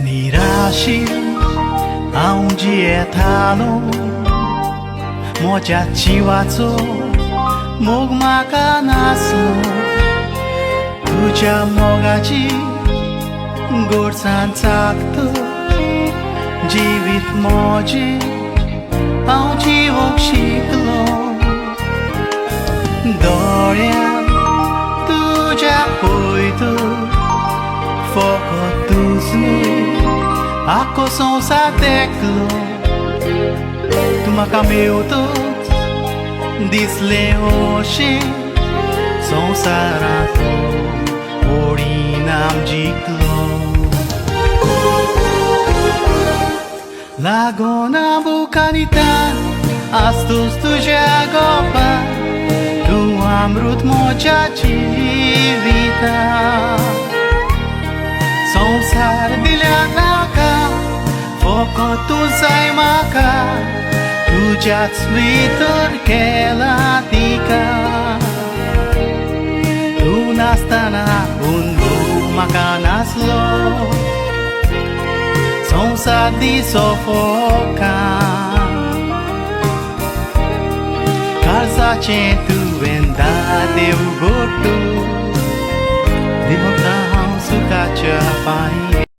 Nirashi aonde é talo moja chiwatso mogmaka naslo tuja mogaji gorsan sakto जीवित मौजे आउँची ओक्षिकलो दौड्या तुझ्या पोइतो foco tuzni ako संसार देख्लो तुमका मेउतो दिसले होशे संसाराको ओडिनाम जिक्लो Lagona bukanita astus tuja gopa tu amrut moja chivita Sansar dilanaka foco tu saimaka tuja svitor kelatika tu nastana undu makanaslo Sonsa di sofoca Calza centu venda de ugotu Dimokra suka chapai